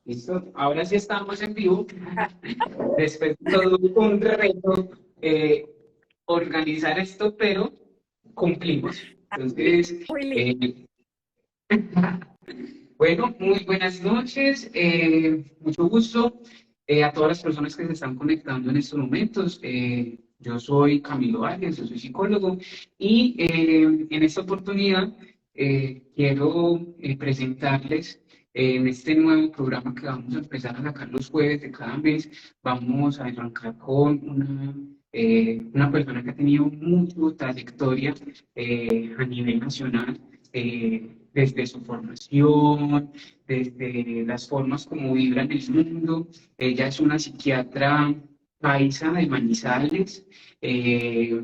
¿Listo? Ahora sí estamos en vivo. Después de todo un reto organizar esto, pero cumplimos. Entonces, Muy lindo. bueno, muy buenas noches. Mucho gusto a todas las personas que se están conectando en estos momentos. Yo soy Camilo Arias, yo soy psicólogo y en esta oportunidad quiero presentarles en este nuevo programa que vamos a empezar a sacar los jueves de cada mes. Vamos a arrancar con una persona que ha tenido mucha trayectoria a nivel nacional. Desde su formación, desde las formas como vibra en el mundo. Ella es una psiquiatra paisa de Manizales, eh,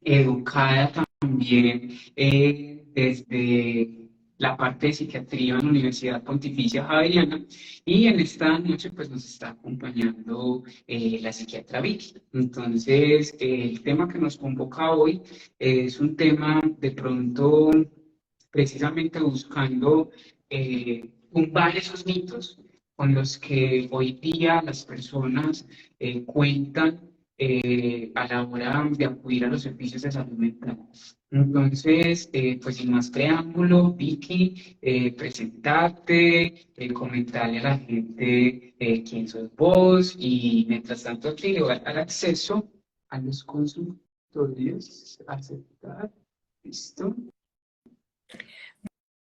educada también desde la parte de psiquiatría en la Universidad Pontificia Javeriana, y en esta noche pues nos está acompañando la psiquiatra Vicky. Entonces, el tema que nos convoca hoy es un tema de pronto precisamente buscando tumbar esos mitos con los que hoy día las personas cuentan a la hora de acudir a los servicios de salud mental. Entonces, pues sin más preámbulo, Vicky, presentarte, comentarle a la gente quién sos vos, y mientras tanto aquí le voy a dar acceso a los consultorios, aceptar, listo.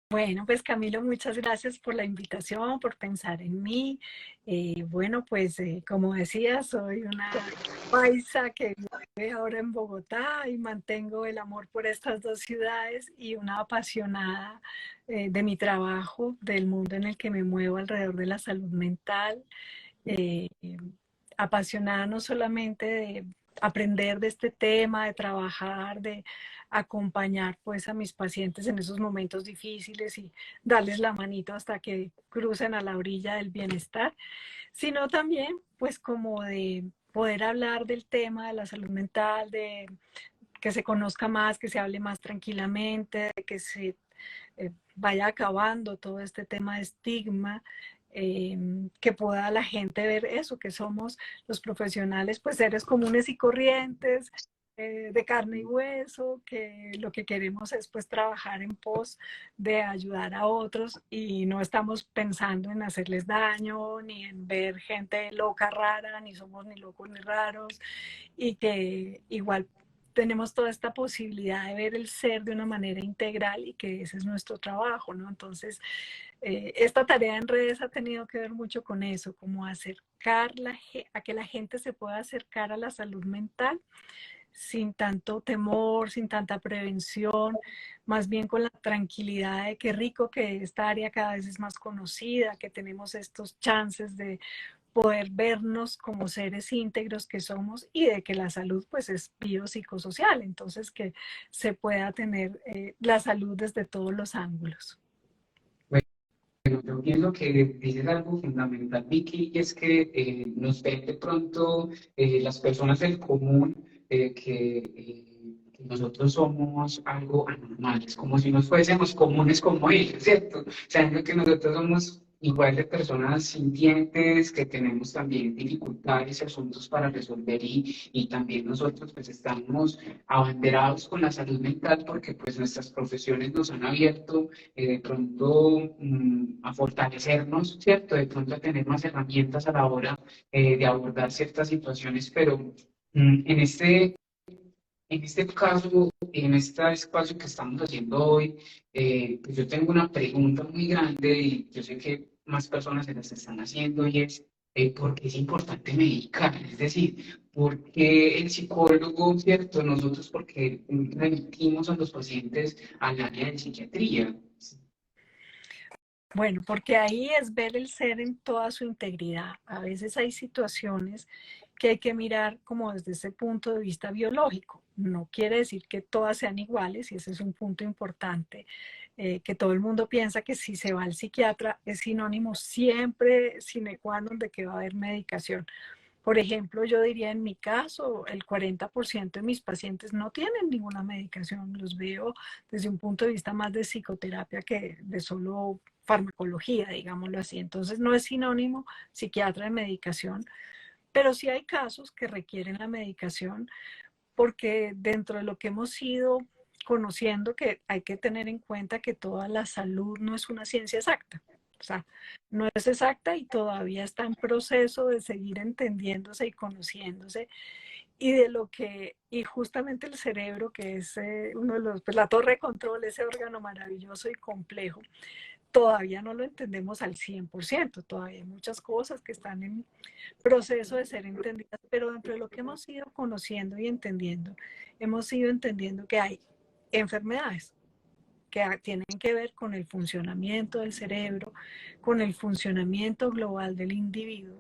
Bueno, pues Camilo, muchas gracias por la invitación, por pensar en mí. Bueno, pues como decía, soy una paisa que vive ahora en Bogotá y mantengo el amor por estas dos ciudades y una apasionada de mi trabajo, del mundo en el que me muevo alrededor de la salud mental. eh, Apasionada no solamente de aprender de este tema, de trabajar, de acompañar pues a mis pacientes en esos momentos difíciles y darles la manito hasta que crucen a la orilla del bienestar, sino también pues como de poder hablar del tema de la salud mental, de que se conozca más, que se hable más tranquilamente, de que se vaya acabando todo este tema de estigma, que pueda la gente ver eso, que somos los profesionales, pues seres comunes y corrientes, de carne y hueso, que lo que queremos es pues trabajar en pos de ayudar a otros y no estamos pensando en hacerles daño, ni en ver gente loca, rara, ni somos ni locos ni raros, y que igual tenemos toda esta posibilidad de ver el ser de una manera integral y que ese es nuestro trabajo, ¿no? Entonces, esta tarea en redes ha tenido que ver mucho con eso, como a que la gente se pueda acercar a la salud mental sin tanto temor, sin tanta prevención, más bien con la tranquilidad de que rico que esta área cada vez es más conocida, que tenemos estos chances de poder vernos como seres íntegros que somos y de que la salud pues es biopsicosocial, entonces que se pueda tener la salud desde todos los ángulos. Bueno, yo pienso que dices algo fundamental, Vicky, y es que nos ven de pronto las personas del común que nosotros somos algo anormales, como si nos fuésemos comunes como ellos, ¿cierto? O sea, que nosotros somos igual de personas sintientes, que tenemos también dificultades y asuntos para resolver, y también nosotros pues estamos abanderados con la salud mental porque pues nuestras profesiones nos han abierto de pronto a fortalecernos, ¿cierto? De pronto a tener más herramientas a la hora de abordar ciertas situaciones, pero en este caso, en este espacio que estamos haciendo hoy, pues yo tengo una pregunta muy grande y yo sé que más personas se las están haciendo, y es ¿por qué es importante medicar? Es decir, ¿por qué el psicólogo, cierto? Nosotros, porque remitimos a los pacientes al área de psiquiatría. Bueno, porque ahí es ver el ser en toda su integridad. A veces hay situaciones que hay que mirar como desde ese punto de vista biológico. No quiere decir que todas sean iguales, y ese es un punto importante, que todo el mundo piensa que si se va al psiquiatra es sinónimo siempre sine qua non de que va a haber medicación, Por ejemplo, yo diría en mi caso, el 40% de mis pacientes no tienen ninguna medicación. Los veo desde un punto de vista más de psicoterapia que de solo farmacología, digámoslo así. Entonces no es sinónimo psiquiatra de medicación, pero sí hay casos que requieren la medicación porque dentro de lo que hemos ido conociendo, que hay que tener en cuenta que toda la salud no es una ciencia exacta. O sea, no es exacta y todavía está en proceso de seguir entendiéndose y conociéndose. Y de lo que, y justamente el cerebro, que es uno de los, pues la torre de control, ese órgano maravilloso y complejo, todavía no lo entendemos al 100%, todavía hay muchas cosas que están en proceso de ser entendidas, pero dentro de lo que hemos ido conociendo y entendiendo, hemos ido entendiendo que hay enfermedades que tienen que ver con el funcionamiento del cerebro, con el funcionamiento global del individuo,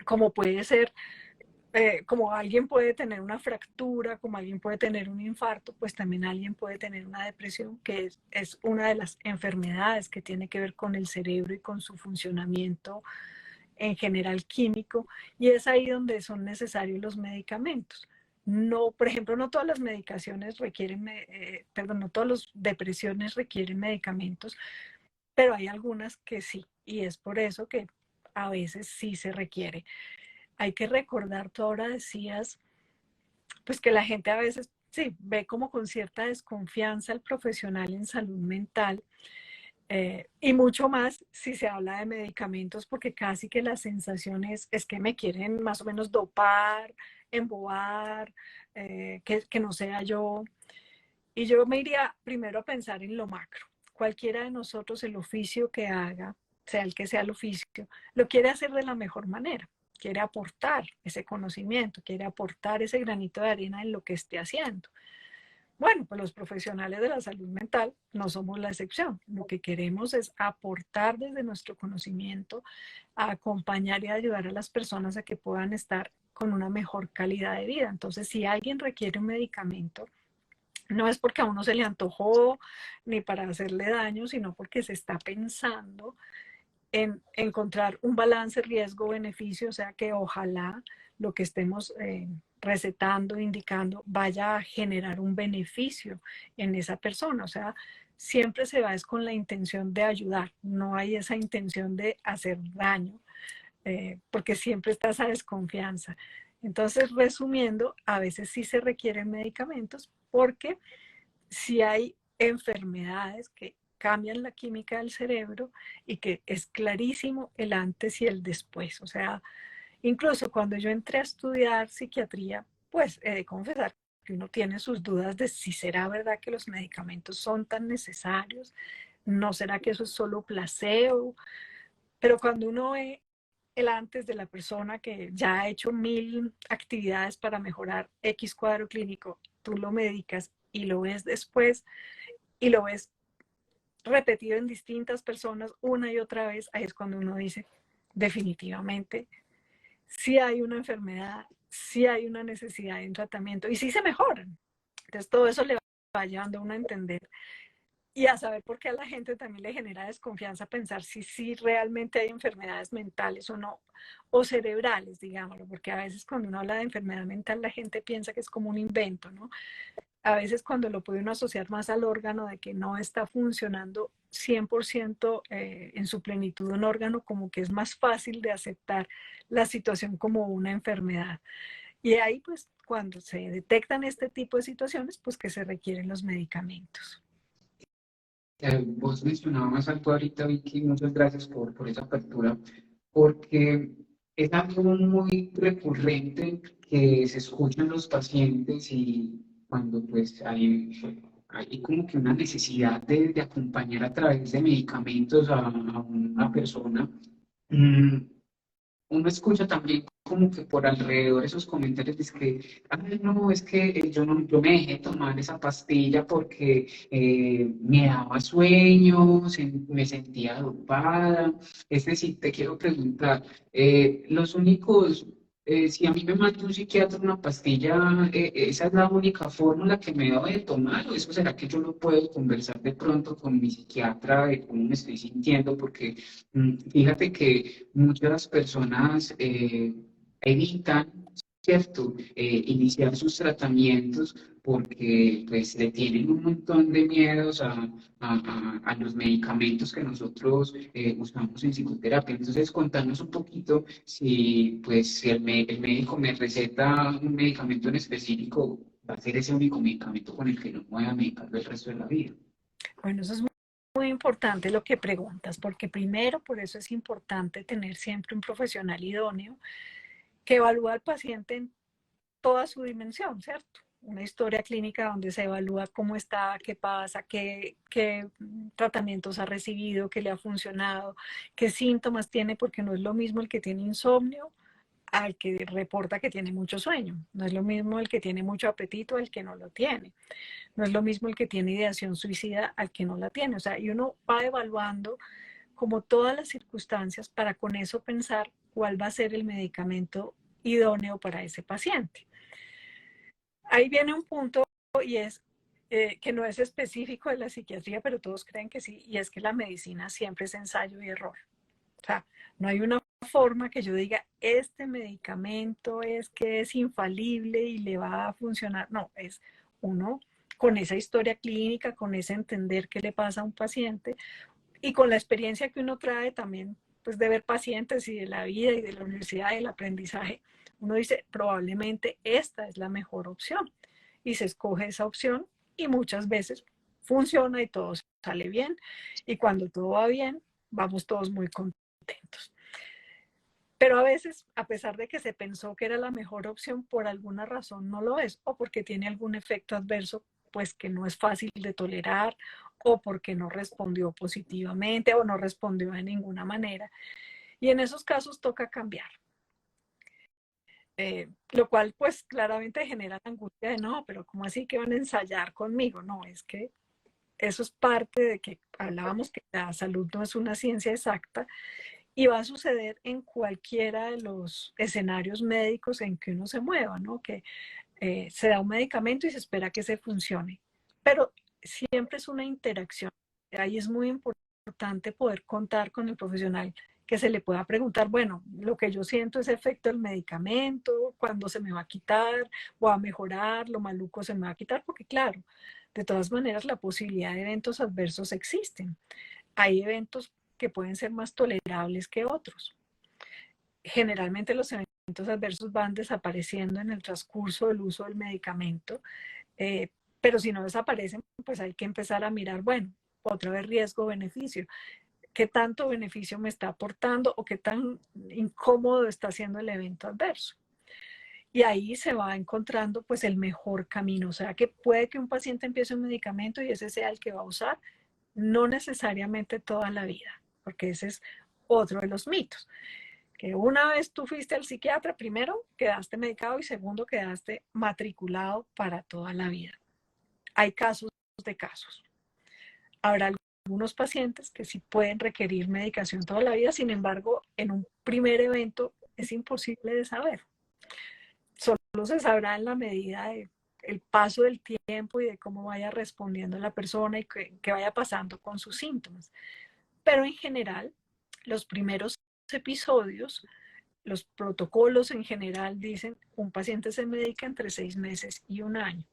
como puede ser como alguien puede tener una fractura, como alguien puede tener un infarto, pues también alguien puede tener una depresión, que es una de las enfermedades que tiene que ver con el cerebro y con su funcionamiento en general químico, y es ahí donde son necesarios los medicamentos. No, por ejemplo, no todas las medicaciones requieren, perdón, no todas las depresiones requieren medicamentos, pero hay algunas que sí, y es por eso que a veces sí se requiere. Hay que recordar, tú ahora decías, pues que la gente a veces sí ve como con cierta desconfianza al profesional en salud mental, y mucho más si se habla de medicamentos, porque casi que la sensación es que me quieren más o menos dopar, embobar, que no sea yo. Y yo me iría primero a pensar en lo macro. Cualquiera de nosotros, el oficio que haga, sea el que sea el oficio, lo quiere hacer de la mejor manera. Quiere aportar ese conocimiento, quiere aportar ese granito de arena en lo que esté haciendo. Bueno, pues los profesionales de la salud mental no somos la excepción. Lo que queremos es aportar desde nuestro conocimiento, a acompañar y ayudar a las personas a que puedan estar con una mejor calidad de vida. Entonces, si alguien requiere un medicamento, no es porque a uno se le antojó ni para hacerle daño, sino porque se está pensando en encontrar un balance riesgo-beneficio, o sea que ojalá lo que estemos recetando, indicando, vaya a generar un beneficio en esa persona. O sea, siempre se va es con la intención de ayudar, no hay esa intención de hacer daño, porque siempre está esa desconfianza. Entonces, resumiendo, a veces sí se requieren medicamentos porque si hay enfermedades que cambian la química del cerebro y que es clarísimo el antes y el después. O sea, incluso cuando yo entré a estudiar psiquiatría, pues he de confesar que uno tiene sus dudas de si será verdad que los medicamentos son tan necesarios, no será que eso es solo placebo, pero cuando uno ve el antes de la persona que ya ha hecho 1000 actividades para mejorar X cuadro clínico, tú lo medicas y lo ves después y lo ves repetido en distintas personas una y otra vez, ahí es cuando uno dice, definitivamente, sí hay una enfermedad, sí hay una necesidad de un tratamiento y sí se mejoran. Entonces todo eso le va llevando a uno a entender y a saber por qué a la gente también le genera desconfianza pensar si realmente hay enfermedades mentales o no, o cerebrales, digámoslo, porque a veces cuando uno habla de enfermedad mental la gente piensa que es como un invento, ¿no? A veces cuando lo puede uno asociar más al órgano de que no está funcionando 100% en su plenitud un órgano, como que es más fácil de aceptar la situación como una enfermedad. Y ahí pues cuando se detectan este tipo de situaciones, pues que se requieren los medicamentos. Vos mencionabas algo ahorita, Vicky, muchas gracias por esa apertura, porque es algo muy recurrente que se escuchan los pacientes y cuando pues hay como que una necesidad de acompañar a través de medicamentos a una persona. mm, Uno escucha también como que por alrededor esos comentarios de que, ay, no, es que yo, no, yo me dejé tomar esa pastilla porque me daba sueño, me sentía dopada. Es decir, te quiero preguntar, los únicos, si a mí me manda un psiquiatra una pastilla, ¿esa es la única fórmula que me debo de tomar? ¿O eso será que yo lo puedo conversar de pronto con mi psiquiatra de cómo me estoy sintiendo? Porque fíjate que muchas personas evitan, ¿cierto?, iniciar sus tratamientos porque pues le tienen un montón de miedos a los medicamentos que nosotros usamos en psicoterapia. Entonces, contanos un poquito si, pues, si el médico me receta un medicamento en específico, va a ser ese único medicamento con el que no me voy a medicar el resto de la vida. Bueno, eso es muy importante lo que preguntas, porque primero, por eso es importante tener siempre un profesional idóneo que evalúa al paciente en toda su dimensión, ¿cierto? Una historia clínica donde se evalúa cómo está, qué pasa, qué tratamientos ha recibido, qué le ha funcionado, qué síntomas tiene, porque no es lo mismo el que tiene insomnio al que reporta que tiene mucho sueño. No es lo mismo el que tiene mucho apetito al que no lo tiene. No es lo mismo el que tiene ideación suicida al que no la tiene. O sea, y uno va evaluando como todas las circunstancias para con eso pensar cuál va a ser el medicamento idóneo para ese paciente. Ahí viene un punto y es que no es específico de la psiquiatría, pero todos creen que sí, y es que la medicina siempre es ensayo y error. O sea, no hay una forma que yo diga, este medicamento es que es infalible y le va a funcionar. No, es uno con esa historia clínica, con ese entender qué le pasa a un paciente y con la experiencia que uno trae también, pues de ver pacientes y de la vida y de la universidad y del aprendizaje, uno dice, probablemente esta es la mejor opción. Y se escoge esa opción y muchas veces funciona y todo sale bien. Y cuando todo va bien, vamos todos muy contentos. Pero a veces, a pesar de que se pensó que era la mejor opción, por alguna razón no lo es, o porque tiene algún efecto adverso, pues que no es fácil de tolerar, o porque no respondió positivamente, o no respondió de ninguna manera. Y en esos casos toca cambiar. Lo cual pues claramente genera la angustia de no, pero ¿cómo así que van a ensayar conmigo? No, es que eso es parte de que hablábamos que la salud no es una ciencia exacta y va a suceder en cualquiera de los escenarios médicos en que uno se mueva, ¿no? Que se da un medicamento y se espera que se funcione, pero siempre es una interacción. Ahí es muy importante poder contar con el profesional que se le pueda preguntar, bueno, lo que yo siento es efecto del medicamento, cuándo se me va a quitar, o a mejorar, lo maluco se me va a quitar, porque claro, de todas maneras la posibilidad de eventos adversos existen. Hay eventos que pueden ser más tolerables que otros. Generalmente los eventos adversos van desapareciendo en el transcurso del uso del medicamento, pero si no desaparecen, pues hay que empezar a mirar, bueno, otra vez riesgo-beneficio. ¿Qué tanto beneficio me está aportando o qué tan incómodo está siendo el evento adverso? Y ahí se va encontrando pues el mejor camino. O sea que puede que un paciente empiece un medicamento y ese sea el que va a usar, no necesariamente toda la vida, porque ese es otro de los mitos. Que una vez tú fuiste al psiquiatra, primero quedaste medicado y segundo quedaste matriculado para toda la vida. Hay casos de casos. Habrá algunos pacientes que sí pueden requerir medicación toda la vida, sin embargo, en un primer evento es imposible de saber. Solo se sabrá en la medida de el paso del tiempo y de cómo vaya respondiendo la persona y qué vaya pasando con sus síntomas. Pero en general, los primeros episodios, los protocolos en general dicen un paciente se medica entre 6 meses y un año.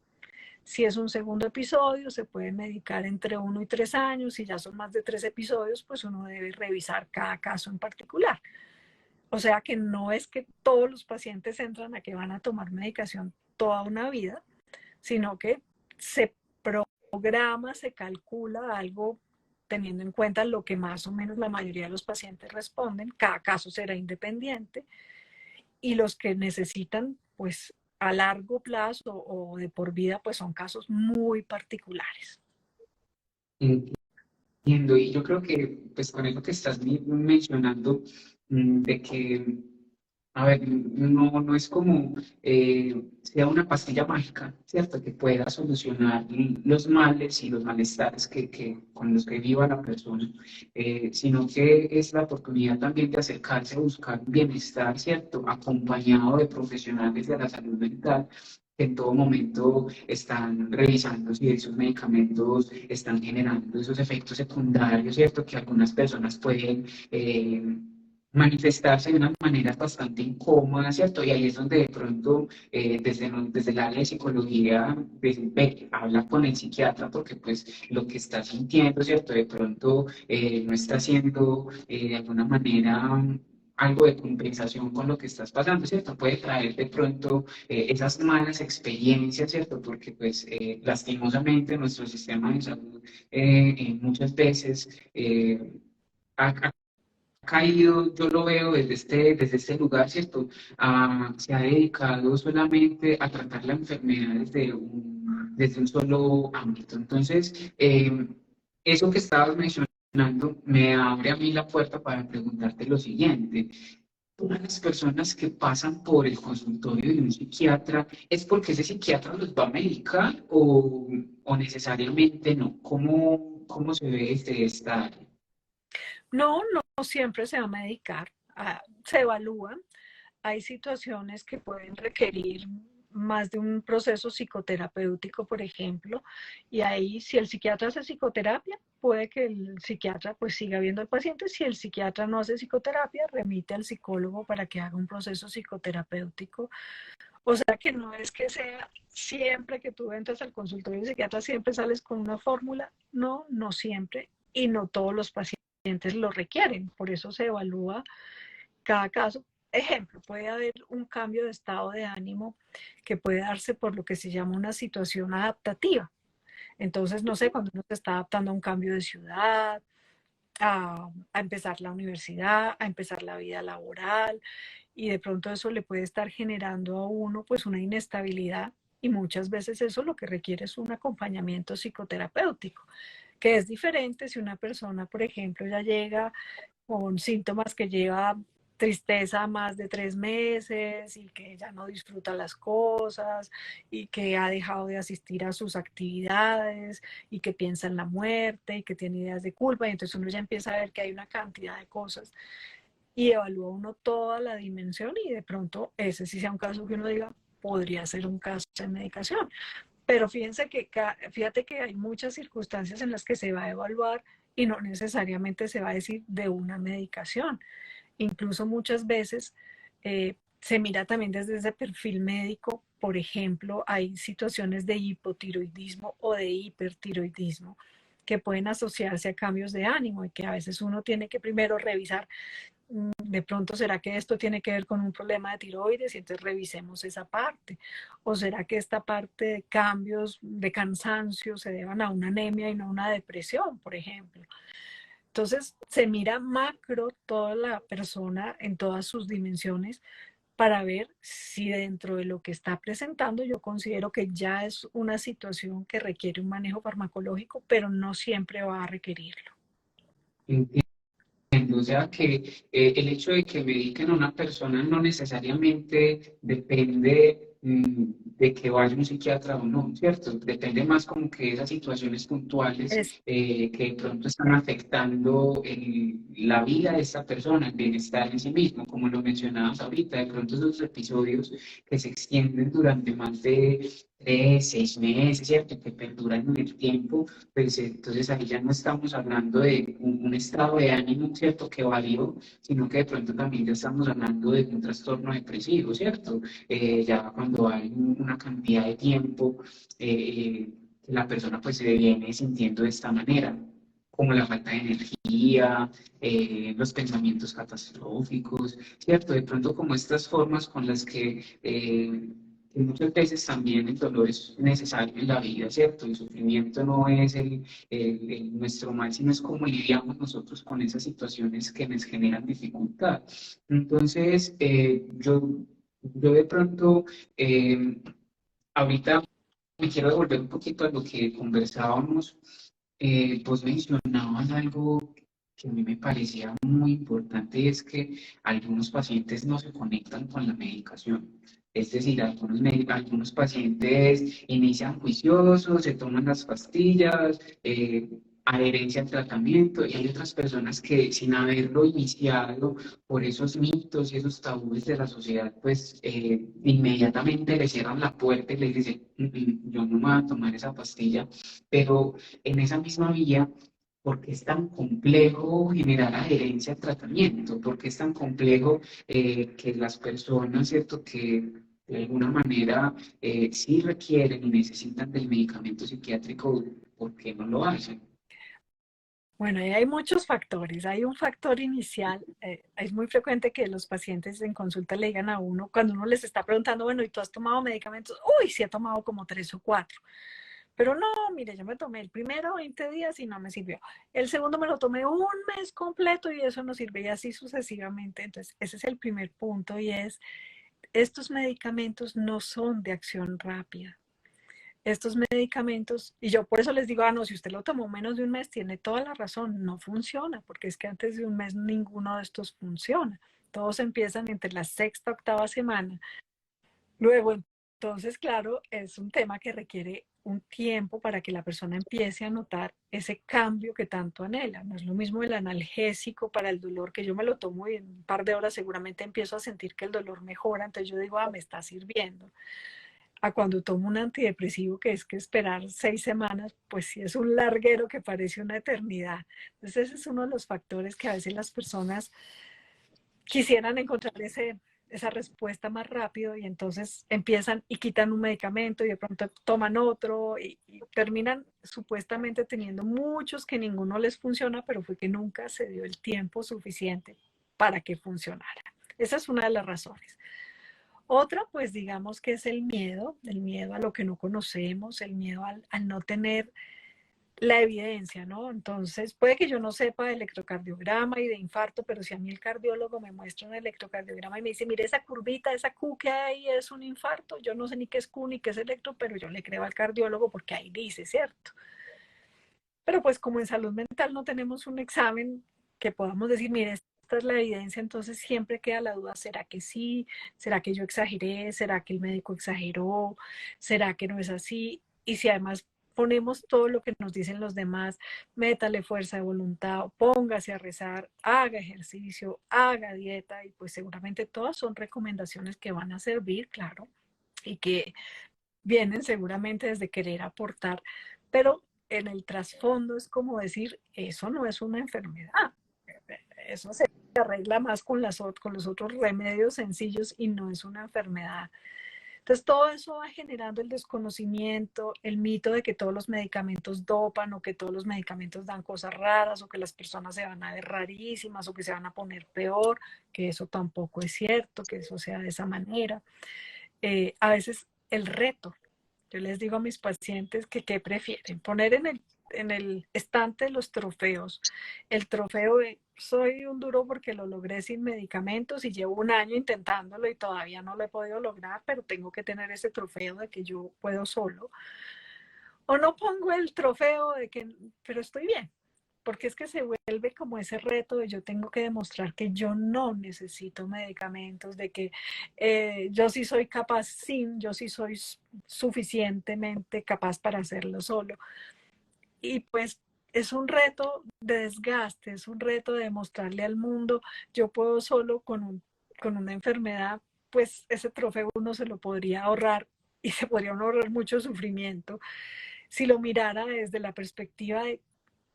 Si es un segundo episodio, se puede medicar entre 1 y 3 años. Si ya son más de 3 episodios, pues uno debe revisar cada caso en particular. O sea que no es que todos los pacientes entran a que van a tomar medicación toda una vida, sino que se programa, se calcula algo teniendo en cuenta lo que más o menos la mayoría de los pacientes responden. Cada caso será independiente y los que necesitan, pues a largo plazo o de por vida, pues son casos muy particulares. Entiendo, y yo creo que pues con eso que estás mencionando, de que, a ver, no es como sea una pastilla mágica, ¿cierto? Que pueda solucionar los males y los malestares con los que viva la persona, sino que es la oportunidad también de acercarse a buscar un bienestar, ¿cierto? Acompañado de profesionales de la salud mental que en todo momento están revisando si esos medicamentos están generando esos efectos secundarios, ¿cierto? Que algunas personas pueden manifestarse de unas maneras bastante incómodas, ¿cierto? Y ahí es donde de pronto desde el área de psicología pues, habla con el psiquiatra porque pues lo que está sintiendo, ¿cierto? De pronto no está haciendo de alguna manera algo de compensación con lo que estás pasando, ¿cierto? Puede traer de pronto esas malas experiencias, ¿cierto? Porque pues lastimosamente nuestro sistema de salud muchas veces ha caído, yo lo veo desde este lugar, ¿cierto? Se ha dedicado solamente a tratar la enfermedad desde un solo ámbito. Entonces, eso que estabas mencionando me abre a mí la puerta para preguntarte lo siguiente. Todas las personas que pasan por el consultorio de un psiquiatra, ¿es porque ese psiquiatra los va a medicar o necesariamente no? ¿Cómo se ve desde esta área? No, no siempre se va a medicar, se evalúan. Hay situaciones que pueden requerir más de un proceso psicoterapéutico, por ejemplo, y ahí si el psiquiatra hace psicoterapia, puede que el psiquiatra pues siga viendo al paciente. Si el psiquiatra no hace psicoterapia, remite al psicólogo para que haga un proceso psicoterapéutico. O sea que no es que sea siempre que tú entras al consultorio del psiquiatra, siempre sales con una fórmula. No, no siempre, y no todos los pacientes lo requieren. Por eso se evalúa cada caso. Ejemplo, puede haber un cambio de estado de ánimo que puede darse por lo que se llama una situación adaptativa. Entonces, no sé, cuando uno se está adaptando a un cambio de ciudad, a empezar la universidad, a empezar la vida laboral, y de pronto eso le puede estar generando a uno pues una inestabilidad, y muchas veces eso lo que requiere es un acompañamiento psicoterapéutico, que es diferente si una persona, por ejemplo, ya llega con síntomas que lleva tristeza más de 3 meses y que ya no disfruta las cosas y que ha dejado de asistir a sus actividades y que piensa en la muerte y que tiene ideas de culpa, y entonces uno ya empieza a ver que hay una cantidad de cosas y evalúa uno toda la dimensión, y de pronto ese sí sea un caso que uno diga podría ser un caso de medicación. Pero fíjate que hay muchas circunstancias en las que se va a evaluar y no necesariamente se va a decir de una medicación. Incluso muchas veces se mira también desde ese perfil médico. Por ejemplo, hay situaciones de hipotiroidismo o de hipertiroidismo que pueden asociarse a cambios de ánimo y que a veces uno tiene que primero revisar. De pronto, ¿será que esto tiene que ver con un problema de tiroides? Y entonces revisemos esa parte. ¿O será que esta parte de cambios de cansancio se deban a una anemia y no a una depresión, por ejemplo? Entonces, se mira macro toda la persona en todas sus dimensiones para ver si dentro de lo que está presentando yo considero que ya es una situación que requiere un manejo farmacológico, pero no siempre va a requerirlo. O sea que el hecho de que mediquen a una persona no necesariamente depende de que vaya un psiquiatra o no, ¿cierto? Depende más como que esas situaciones puntuales Es, que de pronto están afectando la vida de esta persona, el bienestar en sí mismo, como lo mencionabas ahorita, de pronto esos episodios que se extienden durante más de 3, 6 meses, ¿cierto? Que perduran en el tiempo, pues entonces ahí ya no estamos hablando de un estado de ánimo, ¿cierto? Que varió, sino que de pronto también ya estamos hablando de un trastorno depresivo, ¿cierto? Ya cuando hay una cantidad de tiempo que la persona pues se viene sintiendo de esta manera, como la falta de energía, los pensamientos catastróficos, ¿cierto? De pronto como estas formas con las que muchas veces también el dolor es necesario en la vida, ¿cierto? El sufrimiento no es nuestro mal, sino es cómo lidiamos nosotros con esas situaciones que nos generan dificultad. Entonces, yo de pronto, ahorita me quiero devolver un poquito a lo que conversábamos. Vos mencionabas algo que a mí me parecía muy importante, y es que algunos pacientes no se conectan con la medicación. Es decir, algunos pacientes inician juiciosos, se toman las pastillas, adherencia al tratamiento, y hay otras personas que sin haberlo iniciado por esos mitos y esos tabúes de la sociedad, pues inmediatamente le cierran la puerta y le dicen, yo no me voy a tomar esa pastilla", pero en esa misma vía ¿Por qué es tan complejo generar adherencia al tratamiento? ¿Por qué es tan complejo que las personas, ¿cierto?, que de alguna manera sí requieren y necesitan del medicamento psiquiátrico, ¿por qué no lo hacen? Bueno, ahí hay muchos factores. Hay un factor inicial. Es muy frecuente que los pacientes en consulta le digan a uno, cuando uno les está preguntando, bueno, ¿y tú has tomado medicamentos? Uy, sí he tomado como 3 o 4. Pero no, mire, yo me tomé el primero 20 días y no me sirvió. El segundo me lo tomé un mes completo y eso no sirve y así sucesivamente. Entonces, ese es el primer punto y es, estos medicamentos no son de acción rápida. Estos medicamentos, y yo por eso les digo, no, si usted lo tomó menos de un mes, tiene toda la razón, no funciona, porque es que antes de un mes ninguno de estos funciona. Todos empiezan entre la sexta, octava semana. Luego, entonces, claro, es un tema que requiere un tiempo para que la persona empiece a notar ese cambio que tanto anhela. No es lo mismo el analgésico para el dolor, que yo me lo tomo y en un par de horas seguramente empiezo a sentir que el dolor mejora, entonces yo digo, me está sirviendo. A cuando tomo un antidepresivo, que es que esperar 6 semanas, pues sí es un larguero que parece una eternidad. Entonces ese es uno de los factores que a veces las personas quisieran encontrar esa respuesta más rápido y entonces empiezan y quitan un medicamento y de pronto toman otro y terminan supuestamente teniendo muchos que ninguno les funciona, pero fue que nunca se dio el tiempo suficiente para que funcionara. Esa es una de las razones. Otra, pues digamos que es el miedo a lo que no conocemos, el miedo al no tener la evidencia, ¿no? Entonces, puede que yo no sepa de electrocardiograma y de infarto, pero si a mí el cardiólogo me muestra un electrocardiograma y me dice, mire esa curvita, esa Q que hay es un infarto, yo no sé ni qué es Q ni qué es electro, pero yo le creo al cardiólogo porque ahí dice, ¿cierto? Pero pues como en salud mental no tenemos un examen que podamos decir, mire, esta es la evidencia, entonces siempre queda la duda, ¿será que sí? ¿Será que yo exageré? ¿Será que el médico exageró? ¿Será que no es así? Y si además ponemos todo lo que nos dicen los demás, métale fuerza de voluntad, póngase a rezar, haga ejercicio, haga dieta, y pues seguramente todas son recomendaciones que van a servir, claro, y que vienen seguramente desde querer aportar, pero en el trasfondo es como decir, eso no es una enfermedad, eso se arregla más con los otros remedios sencillos y no es una enfermedad. Entonces todo eso va generando el desconocimiento, el mito de que todos los medicamentos dopan o que todos los medicamentos dan cosas raras o que las personas se van a ver rarísimas o que se van a poner peor, que eso tampoco es cierto, que eso sea de esa manera. A veces el reto. Yo les digo a mis pacientes que qué prefieren, poner en el estante los trofeos. El trofeo de soy un duro porque lo logré sin medicamentos y llevo un año intentándolo y todavía no lo he podido lograr, pero tengo que tener ese trofeo de que yo puedo solo. O no pongo el trofeo de que, pero estoy bien, porque es que se vuelve como ese reto de yo tengo que demostrar que yo no necesito medicamentos, de que yo sí soy capaz, yo sí soy suficientemente capaz para hacerlo solo. Y pues es un reto de desgaste, es un reto de demostrarle al mundo, yo puedo solo con una enfermedad, pues ese trofeo uno se lo podría ahorrar y se podría ahorrar mucho sufrimiento si lo mirara desde la perspectiva de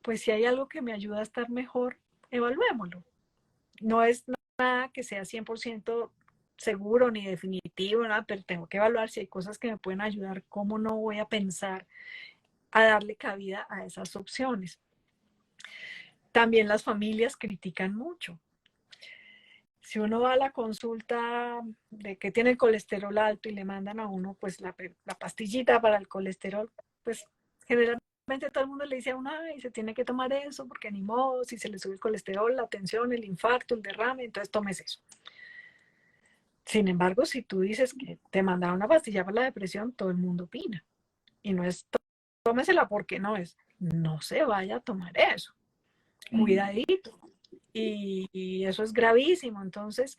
pues si hay algo que me ayuda a estar mejor, evaluémoslo. No es nada que sea 100% seguro ni definitivo, nada, pero tengo que evaluar si hay cosas que me pueden ayudar, cómo no voy a pensar a darle cabida a esas opciones. También las familias critican mucho. Si uno va a la consulta de que tiene el colesterol alto y le mandan a uno pues la pastillita para el colesterol, pues generalmente todo el mundo le dice a uno, ay, se tiene que tomar eso porque ni modo, si se le sube el colesterol, la tensión, el infarto, el derrame, entonces tomes eso. Sin embargo, si tú dices que te mandaron una pastilla para la depresión, todo el mundo opina. Y no es tómesela porque no es, no se vaya a tomar eso. Cuidadito. Y eso es gravísimo. Entonces,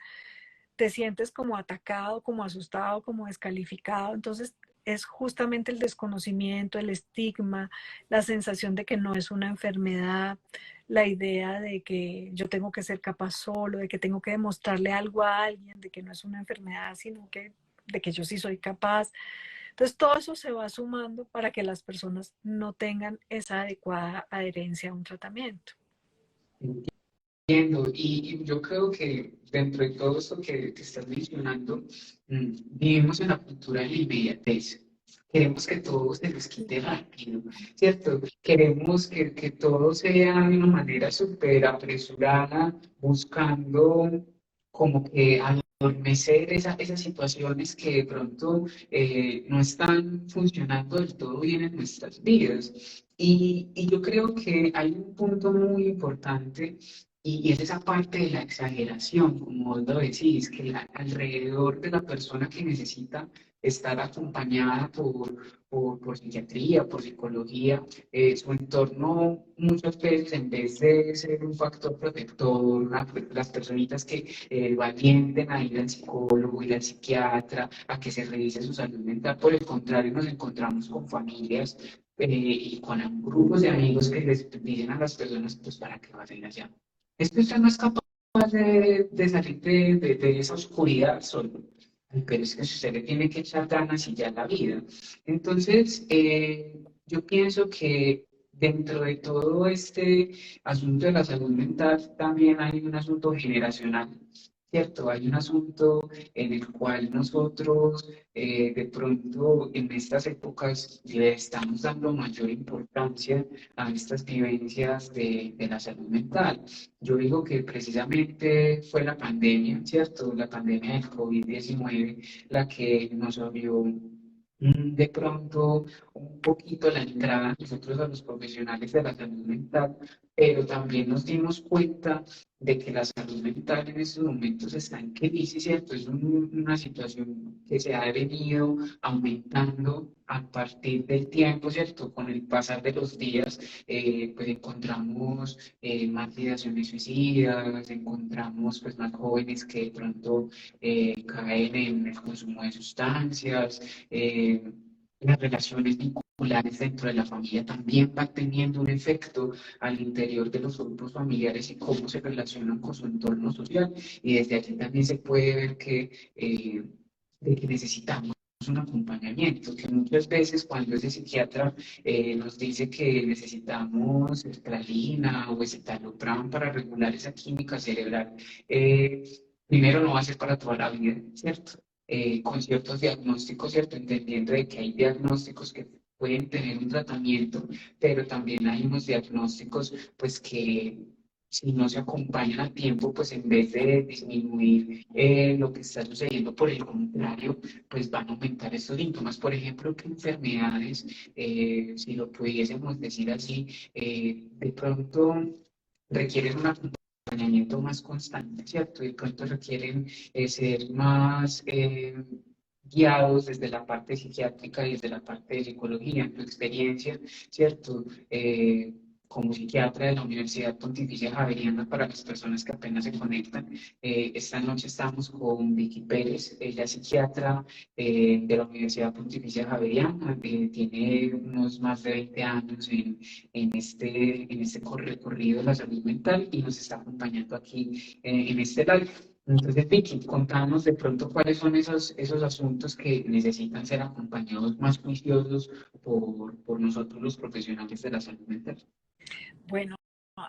te sientes como atacado, como asustado, como descalificado. Entonces es justamente el desconocimiento, el estigma, la sensación de que no es una enfermedad, la idea de que yo tengo que ser capaz solo, de que tengo que demostrarle algo a alguien, de que no es una enfermedad, sino que de que yo sí soy capaz. Entonces, todo eso se va sumando para que las personas no tengan esa adecuada adherencia a un tratamiento. Entiendo, y yo creo que dentro de todo esto que estás mencionando, vivimos en la cultura de la inmediatez. Queremos que todo se nos quite rápido, ¿cierto? Queremos que todo sea de una manera súper apresurada, buscando como que adormecer esas situaciones que de pronto no están funcionando del todo bien en nuestras vidas. Y yo creo que hay un punto muy importante y es esa parte de la exageración, como vos lo decís, que alrededor de la persona que necesita estar acompañada por psiquiatría, por psicología, su entorno muchas veces en vez de ser un factor protector, las personitas que lo alienten a ir al psicólogo, ir al psiquiatra, a que se revise su salud mental, por el contrario nos encontramos con familias y con grupos de amigos que les dicen a las personas, pues para que vayan allá. Es que usted no es capaz de salir de esa oscuridad solo. Ay, pero es que usted le tiene que echar ganas y ya la vida. Entonces, yo pienso que dentro de todo este asunto de la salud mental también hay un asunto generacional, ¿cierto? Hay un asunto en el cual nosotros de pronto en estas épocas le estamos dando mayor importancia a estas vivencias de la salud mental. Yo digo que precisamente fue la pandemia, ¿cierto? La pandemia del COVID-19 la que nos abrió de pronto un poquito la entrada a nosotros a los profesionales de la salud mental, pero también nos dimos cuenta de que la salud mental en estos momentos está en crisis, ¿cierto? Es una situación que se ha venido aumentando a partir del tiempo, ¿cierto? Con el pasar de los días, pues encontramos más ideaciones suicidas, encontramos pues más jóvenes que de pronto caen en el consumo de sustancias, las relaciones vinculares dentro de la familia también van teniendo un efecto al interior de los grupos familiares y cómo se relacionan con su entorno social. Y desde aquí también se puede ver de que necesitamos un acompañamiento, que muchas veces cuando ese psiquiatra nos dice que necesitamos sertralina o escitalopram para regular esa química cerebral, eh, primero no va a ser para toda la vida, ¿cierto? Con ciertos diagnósticos, ¿cierto? Entendiendo de que hay diagnósticos que pueden tener un tratamiento, pero también hay unos diagnósticos, pues que si no se acompañan a tiempo, pues en vez de disminuir lo que está sucediendo, por el contrario, pues van a aumentar estos síntomas. Por ejemplo, que enfermedades, si lo pudiésemos decir así, de pronto requieren un acompañamiento más constante, ¿cierto? De pronto requieren ser más guiados desde la parte psiquiátrica y desde la parte de psicología. En tu experiencia, ¿cierto? Como psiquiatra de la Universidad Pontificia Javeriana, para las personas que apenas se conectan, esta noche estamos con Vicky Pérez, ella es psiquiatra de la Universidad Pontificia Javeriana, tiene unos más de 20 años en este recorrido de la salud mental y nos está acompañando aquí en este live. Entonces, Vicky, contanos de pronto cuáles son esos asuntos que necesitan ser acompañados más juiciosos por nosotros los profesionales de la salud mental. Bueno,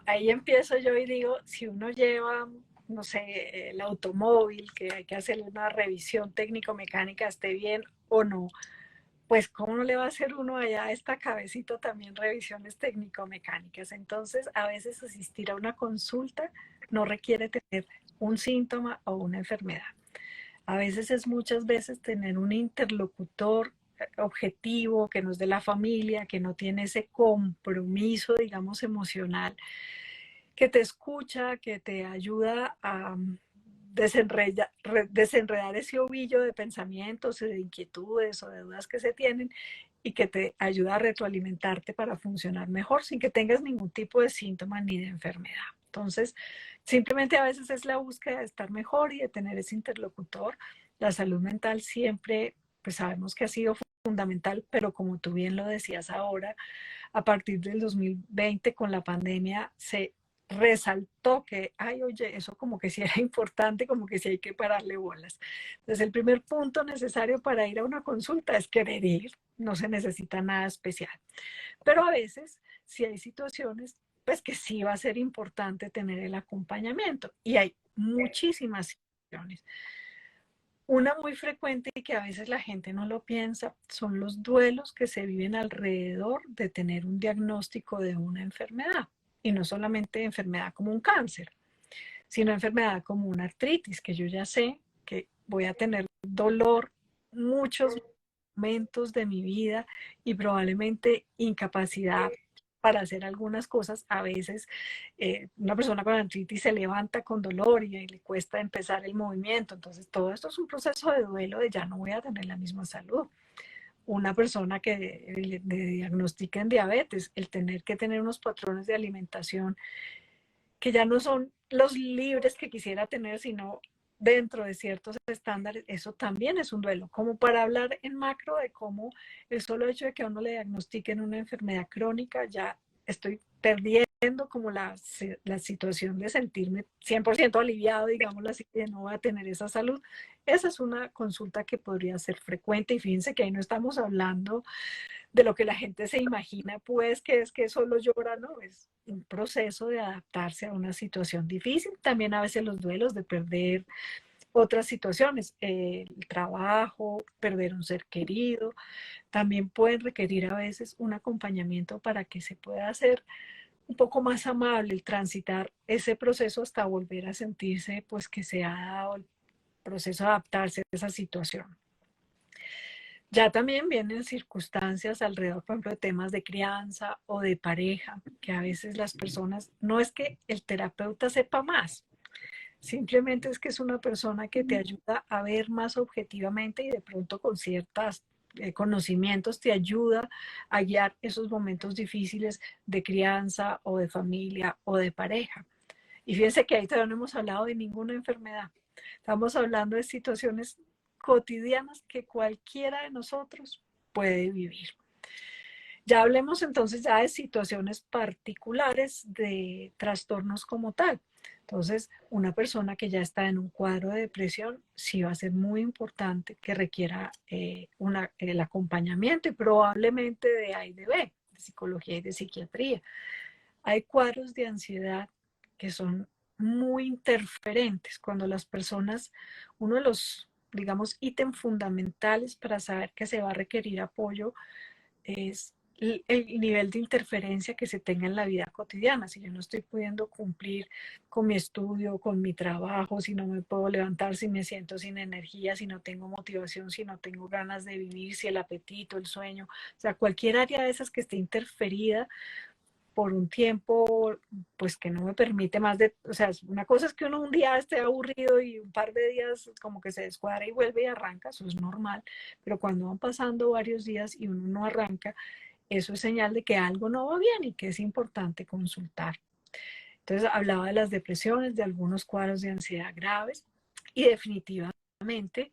ahí empiezo yo y digo, si uno lleva, no sé, el automóvil, que hay que hacerle una revisión técnico-mecánica, esté bien o no, pues cómo no le va a hacer uno allá a esta cabecita también revisiones técnico-mecánicas. Entonces, a veces asistir a una consulta no requiere tener un síntoma o una enfermedad. A veces es muchas veces tener un interlocutor objetivo, que no es de la familia, que no tiene ese compromiso, digamos, emocional, que te escucha, que te ayuda a desenredar ese ovillo de pensamientos y de inquietudes o de dudas que se tienen y que te ayuda a retroalimentarte para funcionar mejor sin que tengas ningún tipo de síntoma ni de enfermedad. Entonces, simplemente a veces es la búsqueda de estar mejor y de tener ese interlocutor. La salud mental siempre, pues sabemos que ha sido fundamental, pero como tú bien lo decías ahora, a partir del 2020 con la pandemia se resaltó que, ay, oye, eso como que sí era importante, como que sí hay que pararle bolas. Entonces, el primer punto necesario para ir a una consulta es querer ir, no se necesita nada especial. Pero a veces, si hay situaciones, pues que sí va a ser importante tener el acompañamiento. Y hay muchísimas situaciones. Una muy frecuente y que a veces la gente no lo piensa son los duelos que se viven alrededor de tener un diagnóstico de una enfermedad. Y no solamente enfermedad como un cáncer, sino enfermedad como una artritis, que yo ya sé que voy a tener dolor muchos momentos de mi vida y probablemente incapacidad para hacer algunas cosas. A veces una persona con artritis se levanta con dolor y le cuesta empezar el movimiento. Entonces, todo esto es un proceso de duelo de ya no voy a tener la misma salud. Una persona que le diagnostiquen diabetes, el tener que tener unos patrones de alimentación que ya no son los libres que quisiera tener, sino dentro de ciertos estándares, eso también es un duelo. Como para hablar en macro de cómo el solo hecho de que a uno le diagnostiquen una enfermedad crónica, ya estoy perdiendo como la situación de sentirme 100% aliviado, digámoslo así, de no va a tener esa salud. Esa es una consulta que podría ser frecuente y fíjense que ahí no estamos hablando de lo que la gente se imagina, pues que es que solo llora, no, es un proceso de adaptarse a una situación difícil. También a veces los duelos de perder otras situaciones, el trabajo, perder un ser querido, también pueden requerir a veces un acompañamiento para que se pueda hacer un poco más amable el transitar ese proceso hasta volver a sentirse pues que se ha dado el proceso de adaptarse a esa situación. Ya también vienen circunstancias alrededor, por ejemplo, de temas de crianza o de pareja, que a veces las personas, no es que el terapeuta sepa más, simplemente es que es una persona que te ayuda a ver más objetivamente y de pronto con ciertos conocimientos te ayuda a guiar esos momentos difíciles de crianza o de familia o de pareja. Y fíjense que ahí todavía no hemos hablado de ninguna enfermedad. Estamos hablando de situaciones cotidianas que cualquiera de nosotros puede vivir. Ya hablemos entonces ya de situaciones particulares de trastornos como tal. Entonces, una persona que ya está en un cuadro de depresión, sí va a ser muy importante que requiera el acompañamiento y probablemente de A y de B, de psicología y de psiquiatría. Hay cuadros de ansiedad que son muy interferentes cuando las personas, uno de los, digamos, ítems fundamentales para saber que se va a requerir apoyo es el nivel de interferencia que se tenga en la vida cotidiana. Si yo no estoy pudiendo cumplir con mi estudio, con mi trabajo, si no me puedo levantar, si me siento sin energía, si no tengo motivación, si no tengo ganas de vivir, si el apetito, el sueño, o sea, cualquier área de esas que esté interferida por un tiempo, pues que no me permite más de, o sea, una cosa es que uno un día esté aburrido y un par de días como que se descuadra y vuelve y arranca, eso es normal, pero cuando van pasando varios días y uno no arranca, eso es señal de que algo no va bien y que es importante consultar. Entonces hablaba de las depresiones, de algunos cuadros de ansiedad graves y definitivamente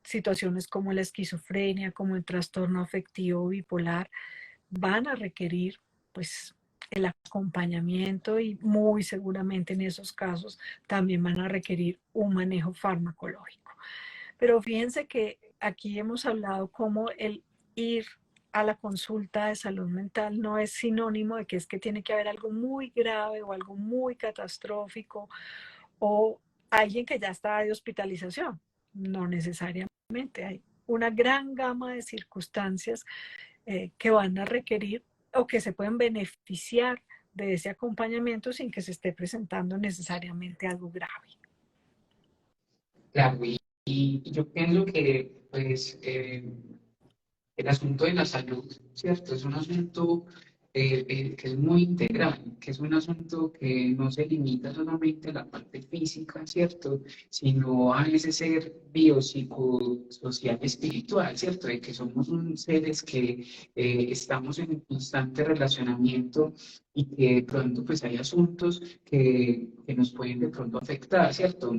situaciones como la esquizofrenia, como el trastorno afectivo bipolar, van a requerir pues el acompañamiento y muy seguramente en esos casos también van a requerir un manejo farmacológico. Pero fíjense que aquí hemos hablado cómo el ir a la consulta de salud mental no es sinónimo de que es que tiene que haber algo muy grave o algo muy catastrófico o alguien que ya está de hospitalización. No necesariamente. Hay una gran gama de circunstancias que van a requerir o que se pueden beneficiar de ese acompañamiento sin que se esté presentando necesariamente algo grave. Claro, y yo pienso que pues, el asunto de la salud, ¿cierto? Es un asunto que es muy integral, que es un asunto que no se limita solamente a la parte física, ¿cierto? Sino a ese ser biopsicosocial espiritual, ¿cierto? De que somos seres que estamos en constante relacionamiento y que de pronto pues hay asuntos que nos pueden de pronto afectar, ¿cierto?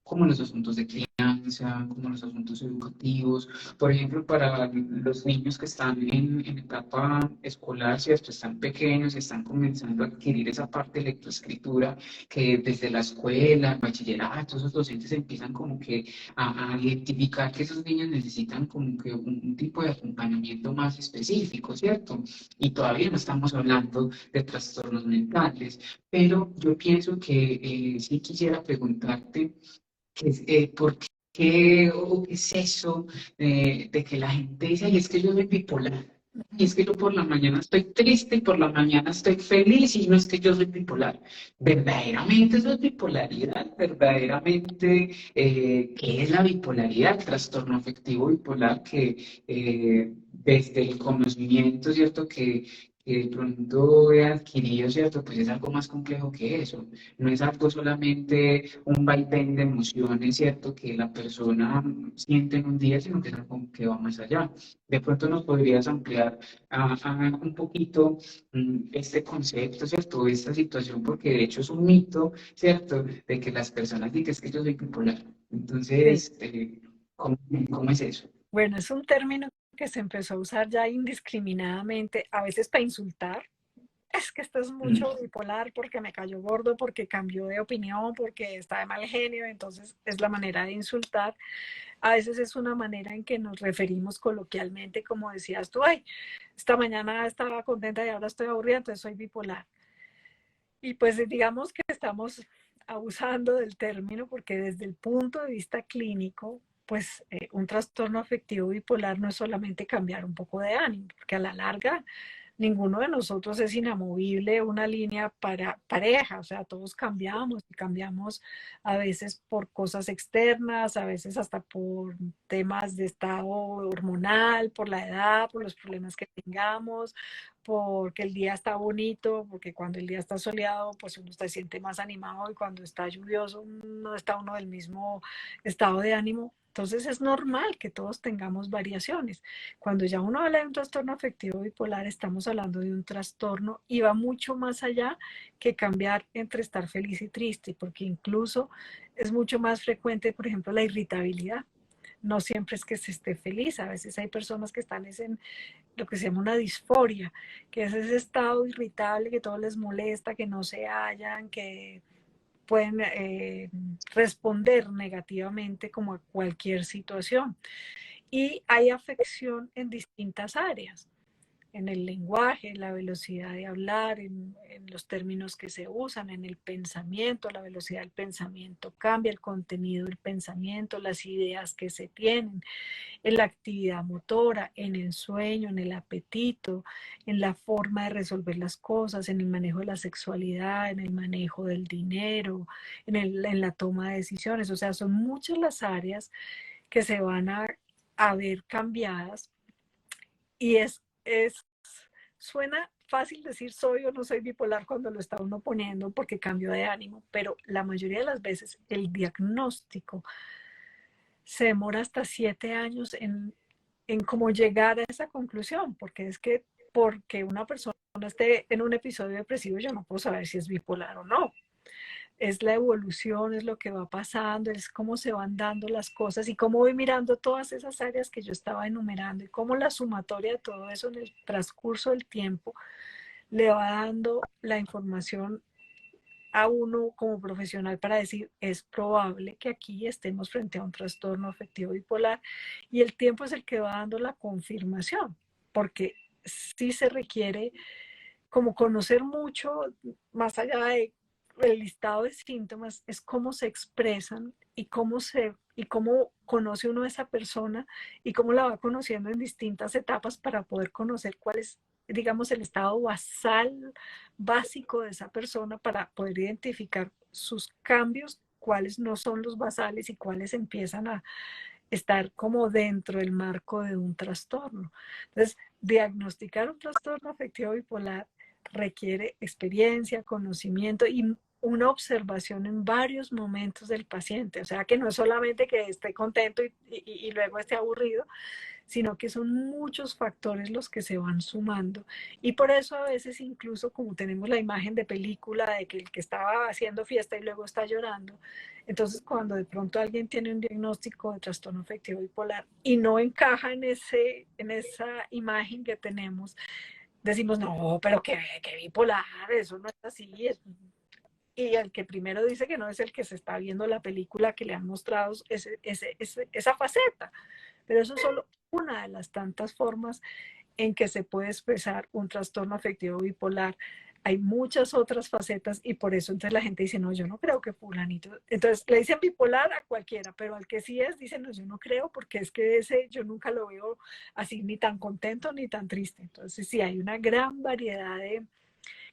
Como los asuntos de crianza, enseñanza, como los asuntos educativos. Por ejemplo, para los niños que están en etapa escolar, ¿cierto? Están pequeños y están comenzando a adquirir esa parte de lectoescritura que desde la escuela, el bachillerato, esos docentes empiezan como que a identificar que esos niños necesitan como que un tipo de acompañamiento más específico, ¿cierto? Y todavía no estamos hablando de trastornos mentales, pero yo pienso que sí quisiera preguntarte por qué o qué es eso de que la gente dice, ay, es que yo soy bipolar. Y es que yo por la mañana estoy triste y por la mañana estoy feliz y no es que yo soy bipolar. ¿Verdaderamente eso es bipolaridad? ¿Verdaderamente qué es la bipolaridad? El trastorno afectivo bipolar que desde el conocimiento, ¿cierto? Que de pronto he adquirido, ¿cierto? Pues es algo más complejo que eso. No es algo solamente un vaivén de emociones, ¿cierto? Que la persona siente en un día, sino que es algo que va más allá. De pronto nos podrías ampliar un poquito este concepto, ¿cierto? Esta situación, porque de hecho es un mito, ¿cierto? De que las personas digan es que yo soy bipolar. Sí. Entonces, ¿cómo, cómo es eso? Bueno, es un término que se empezó a usar ya indiscriminadamente, a veces para insultar. Es que esto es Mm, mucho bipolar porque me cayó gordo, porque cambió de opinión, porque está de mal genio, entonces es la manera de insultar. A veces es una manera en que nos referimos coloquialmente, como decías tú, ay, esta mañana estaba contenta y ahora estoy aburrida, entonces soy bipolar. Y pues digamos que estamos abusando del término porque desde el punto de vista clínico, pues un trastorno afectivo bipolar no es solamente cambiar un poco de ánimo, porque a la larga ninguno de nosotros es inamovible una línea para pareja, o sea, todos cambiamos y cambiamos a veces por cosas externas, a veces hasta por temas de estado hormonal, por la edad, por los problemas que tengamos, porque el día está bonito, porque cuando el día está soleado, pues uno se siente más animado y cuando está lluvioso no está uno del mismo estado de ánimo. Entonces es normal que todos tengamos variaciones. Cuando ya uno habla de un trastorno afectivo bipolar, estamos hablando de un trastorno y va mucho más allá que cambiar entre estar feliz y triste, porque incluso es mucho más frecuente, por ejemplo, la irritabilidad. No siempre es que se esté feliz, a veces hay personas que están en lo que se llama una disforia, que es ese estado irritable que todo les molesta, que no se hallan, que pueden responder negativamente como a cualquier situación. Y hay afección en distintas áreas, en el lenguaje, en la velocidad de hablar, en los términos que se usan, en el pensamiento, la velocidad del pensamiento cambia, el contenido del pensamiento, las ideas que se tienen, en la actividad motora, en el sueño, en el apetito, en la forma de resolver las cosas, en el manejo de la sexualidad, en el manejo del dinero, en la toma de decisiones. O sea, son muchas las áreas que se van a ver cambiadas y suena fácil decir soy o no soy bipolar cuando lo está uno poniendo porque cambio de ánimo, pero la mayoría de las veces el diagnóstico se demora hasta 7 años en cómo llegar a esa conclusión, porque es que porque una persona esté en un episodio depresivo, yo no puedo saber si es bipolar o no. Es la evolución, es lo que va pasando, es cómo se van dando las cosas y cómo voy mirando todas esas áreas que yo estaba enumerando y cómo la sumatoria de todo eso en el transcurso del tiempo le va dando la información a uno como profesional para decir, es probable que aquí estemos frente a un trastorno afectivo bipolar y el tiempo es el que va dando la confirmación, porque sí se requiere como conocer mucho más allá de el listado de síntomas, es cómo se expresan y cómo conoce uno a esa persona y cómo la va conociendo en distintas etapas para poder conocer cuál es, digamos, el estado basal, básico de esa persona para poder identificar sus cambios, cuáles no son los basales y cuáles empiezan a estar como dentro del marco de un trastorno. Entonces, diagnosticar un trastorno afectivo bipolar requiere experiencia, conocimiento y una observación en varios momentos del paciente, o sea que no es solamente que esté contento y luego esté aburrido, sino que son muchos factores los que se van sumando. Y por eso a veces incluso como tenemos la imagen de película de que el que estaba haciendo fiesta y luego está llorando, entonces cuando de pronto alguien tiene un diagnóstico de trastorno afectivo bipolar y no encaja en esa imagen que tenemos, decimos, no, pero que bipolar, eso no es así. Y el que primero dice que no es el que se está viendo la película que le han mostrado esa faceta. Pero eso es solo una de las tantas formas en que se puede expresar un trastorno afectivo bipolar. Hay muchas otras facetas y por eso entonces la gente dice, no, yo no creo que fulanito. Entonces le dicen bipolar a cualquiera, pero al que sí es, dicen, no, yo no creo porque es que ese yo nunca lo veo así ni tan contento ni tan triste. Entonces sí, hay una gran variedad de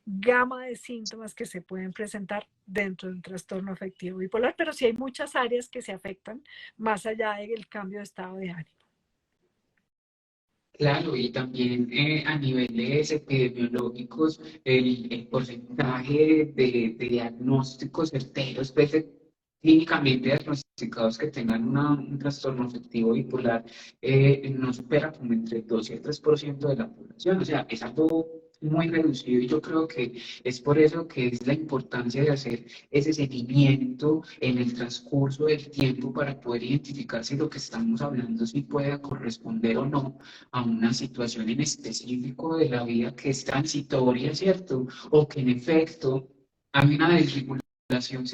gama de síntomas que se pueden presentar dentro del trastorno afectivo bipolar, pero sí hay muchas áreas que se afectan más allá del cambio de estado de ánimo. Claro, y también a niveles epidemiológicos, el porcentaje de diagnósticos certeros, pues, clínicamente diagnosticados que tengan un trastorno afectivo bipolar, no supera como entre 2 y el 3% de la población. O sea, es algo muy reducido y yo creo que es por eso que es la importancia de hacer ese seguimiento en el transcurso del tiempo para poder identificar si lo que estamos hablando sí puede corresponder o no a una situación en específico de la vida que es transitoria, ¿cierto? O que en efecto hay una desregulación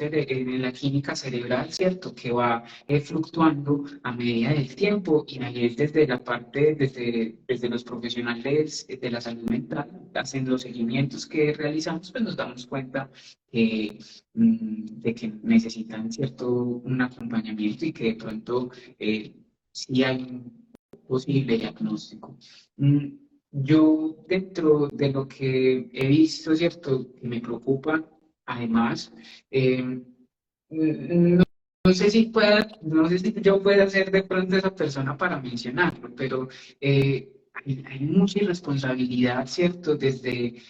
en la química cerebral, ¿cierto? Que va fluctuando a medida del tiempo y ahí es desde la parte, desde los profesionales de la salud mental, hacen los seguimientos que realizamos, pues nos damos cuenta que, de que necesitan, ¿cierto? Un acompañamiento y que de pronto sí hay un posible diagnóstico. Mm, Yo, dentro de lo que he visto, ¿cierto? Que me preocupa, además, no, no sé si pueda, no sé si yo pueda ser de pronto esa persona para mencionarlo, pero hay mucha irresponsabilidad, ¿cierto? Desde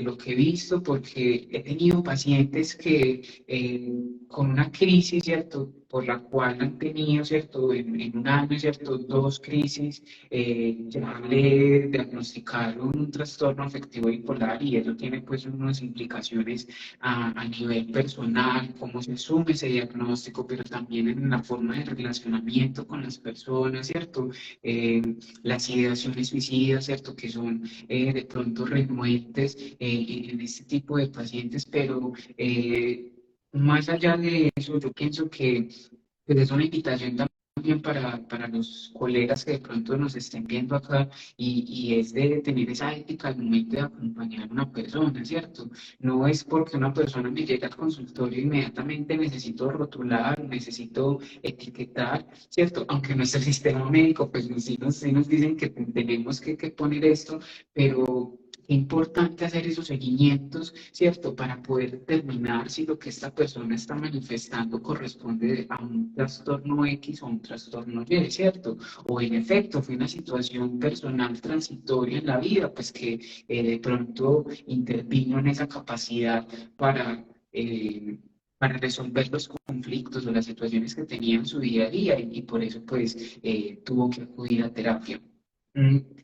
lo que he visto, porque he tenido pacientes que con una crisis, ¿cierto? Por la cual han tenido, ¿cierto? En un año, ¿cierto? Dos crisis, ya le diagnosticaron un trastorno afectivo bipolar y eso tiene pues unas implicaciones a nivel personal, cómo se asume ese diagnóstico, pero también en la forma de relacionamiento con las personas, ¿cierto? Eh, las ideaciones suicidas, ¿cierto? Que son de pronto renuentes en este tipo de pacientes, pero más allá de eso, yo pienso que pues, es una invitación también para los colegas que de pronto nos estén viendo acá y es de tener esa ética al momento de acompañar a una persona, ¿cierto? No es porque una persona me llega al consultorio inmediatamente necesito rotular, necesito etiquetar, ¿cierto? Aunque nuestro sistema médico pues sí nos dicen que tenemos que poner esto, pero es importante hacer esos seguimientos, ¿cierto? Para poder determinar si lo que esta persona está manifestando corresponde a un trastorno X o un trastorno Y, ¿cierto? O en efecto fue una situación personal transitoria en la vida, pues que de pronto intervino en esa capacidad para... para resolver los conflictos o las situaciones que tenía en su día a día y por eso pues tuvo que acudir a terapia.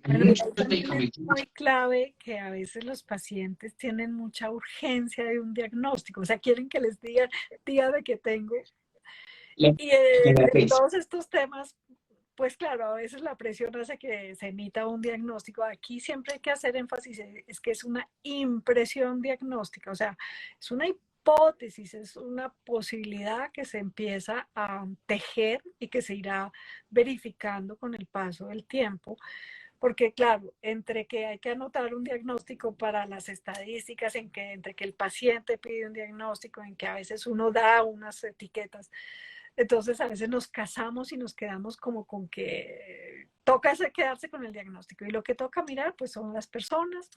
Hay Bueno, muchos también es medicamentos. muy clave que a veces los pacientes tienen mucha urgencia de un diagnóstico, o sea, quieren que les digan, dígame que tengo. La, Y la en tesis. todos estos temas, pues claro, a veces la presión hace que se emita un diagnóstico. Aquí siempre hay que hacer énfasis, es que es una impresión diagnóstica, o sea, es una hipótesis, es una posibilidad que se empieza a tejer y que se irá verificando con el paso del tiempo. Porque claro, entre que hay que anotar un diagnóstico para las estadísticas, entre que el paciente pide un diagnóstico, en que a veces uno da unas etiquetas, entonces a veces nos casamos y nos quedamos como con que toca quedarse con el diagnóstico. Y lo que toca mirar pues son las personas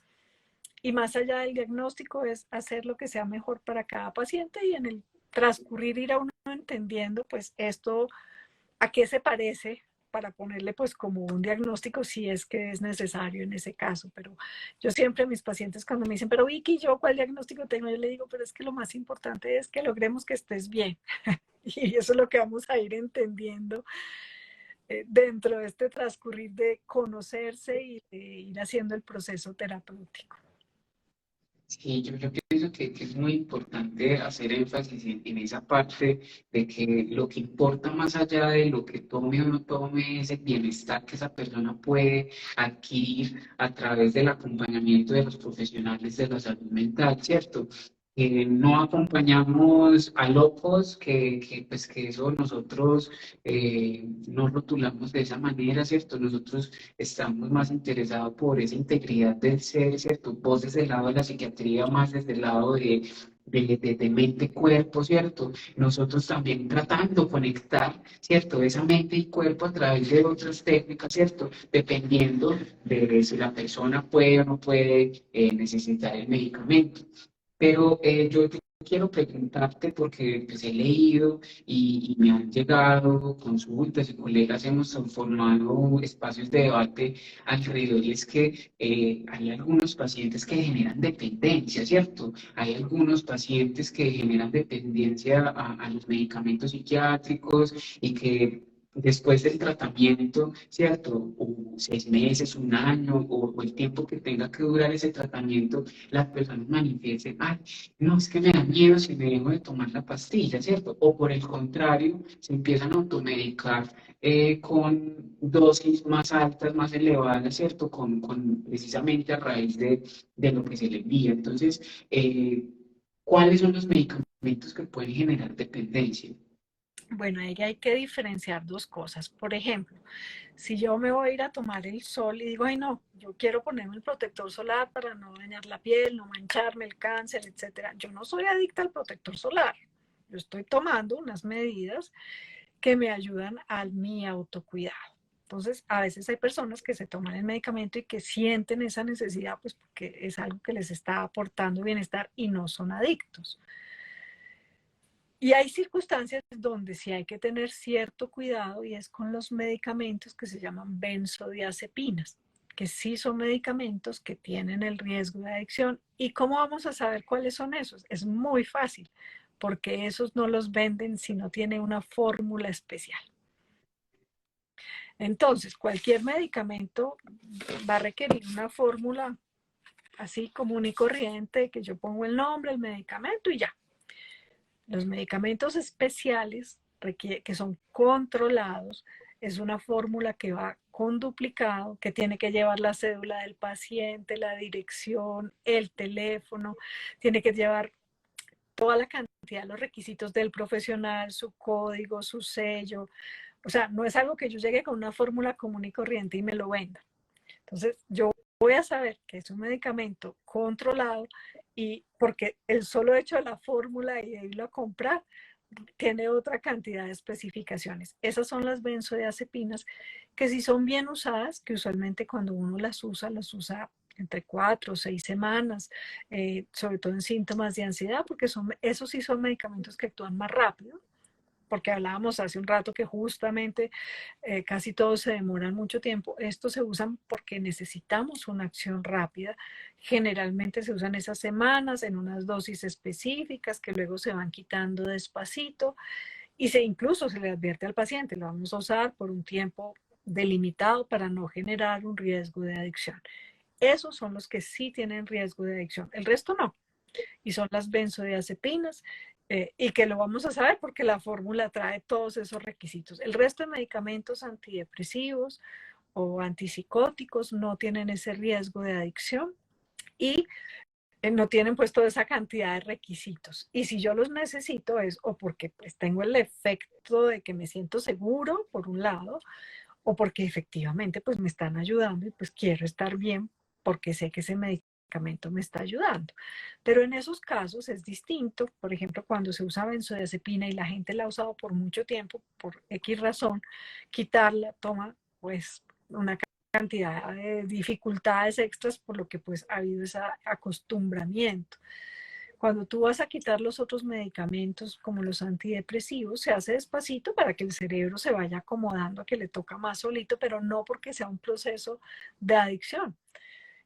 y más allá del diagnóstico es hacer lo que sea mejor para cada paciente y en el transcurrir ir a uno entendiendo pues esto a qué se parece para ponerle pues como un diagnóstico si es que es necesario en ese caso. Pero yo siempre a mis pacientes cuando me dicen, pero Vicky, ¿yo cuál diagnóstico tengo? Yo le digo, pero es que lo más importante es que logremos que estés bien. Y eso es lo que vamos a ir entendiendo dentro de este transcurrir de conocerse y de ir haciendo el proceso terapéutico. Sí, yo pienso que es muy importante hacer énfasis en esa parte de que lo que importa más allá de lo que tome o no tome es el bienestar que esa persona puede adquirir a través del acompañamiento de los profesionales de la salud mental, ¿cierto? No acompañamos a locos, pues que eso nosotros no rotulamos de esa manera, ¿cierto? Nosotros estamos más interesados por esa integridad del ser, ¿cierto? Vos desde el lado de la psiquiatría, más desde el lado de mente-cuerpo, ¿cierto? Nosotros también tratando de conectar, ¿cierto? Esa mente y cuerpo a través de otras técnicas, ¿cierto? Dependiendo de si la persona puede o no puede necesitar el medicamento. Pero yo quiero preguntarte porque pues, he leído y me han llegado consultas y colegas hemos formado espacios de debate alrededor y es que hay algunos pacientes que generan dependencia, ¿cierto? Hay algunos pacientes que generan dependencia a los medicamentos psiquiátricos y que después del tratamiento, ¿cierto? O 6 meses, un año o el tiempo que tenga que durar ese tratamiento, las personas manifiesten, ay, no, es que me da miedo si me dejo de tomar la pastilla, ¿cierto? O por el contrario, se empiezan a automedicar con dosis más altas, más elevadas, ¿cierto? Precisamente a raíz de lo que se le envía. Entonces, ¿cuáles son los medicamentos que pueden generar dependencia? Bueno, ahí hay que diferenciar dos cosas. Por ejemplo, si yo me voy a ir a tomar el sol y digo, ay no, yo quiero ponerme el protector solar para no dañar la piel, no mancharme, el cáncer, etcétera. Yo no soy adicta al protector solar. Yo estoy tomando unas medidas que me ayudan a mi autocuidado. Entonces, a veces hay personas que se toman el medicamento y que sienten esa necesidad, pues porque es algo que les está aportando bienestar y no son adictos. Y hay circunstancias donde sí hay que tener cierto cuidado y es con los medicamentos que se llaman benzodiazepinas, que sí son medicamentos que tienen el riesgo de adicción. ¿Y cómo vamos a saber cuáles son esos? Es muy fácil, porque esos no los venden si no tiene una fórmula especial. Entonces, cualquier medicamento va a requerir una fórmula así común y corriente, que yo pongo el nombre, el medicamento y ya. Los medicamentos especiales que son controlados es una fórmula que va con duplicado, que tiene que llevar la cédula del paciente, la dirección, el teléfono, tiene que llevar toda la cantidad de los requisitos del profesional, su código, su sello. O sea, no es algo que yo llegue con una fórmula común y corriente y me lo venda. Entonces, yo voy a saber que es un medicamento controlado y porque el solo hecho de la fórmula y de irlo a comprar tiene otra cantidad de especificaciones. Esas son las benzodiazepinas que si son bien usadas, que usualmente cuando uno las usa entre 4 o 6 semanas, sobre todo en síntomas de ansiedad, porque esos sí son medicamentos que actúan más rápido, porque hablábamos hace un rato que justamente casi todos se demoran mucho tiempo. Estos se usan porque necesitamos una acción rápida. Generalmente se usan esas semanas en unas dosis específicas que luego se van quitando despacito y incluso se le advierte al paciente, lo vamos a usar por un tiempo delimitado para no generar un riesgo de adicción. Esos son los que sí tienen riesgo de adicción, el resto no. Y son las benzodiazepinas, y que lo vamos a saber porque la fórmula trae todos esos requisitos. El resto de medicamentos antidepresivos o antipsicóticos no tienen ese riesgo de adicción y no tienen pues toda esa cantidad de requisitos. Y si yo los necesito es o porque pues tengo el efecto de que me siento seguro, por un lado, o porque efectivamente pues me están ayudando y pues quiero estar bien porque sé que ese medicamento me está ayudando. Pero en esos casos es distinto, por ejemplo, cuando se usa benzodiazepina y la gente la ha usado por mucho tiempo, por X razón, quitarla toma pues una cantidad de dificultades extras por lo que pues ha habido ese acostumbramiento. Cuando tú vas a quitar los otros medicamentos como los antidepresivos, se hace despacito para que el cerebro se vaya acomodando a que le toca más solito, pero no porque sea un proceso de adicción.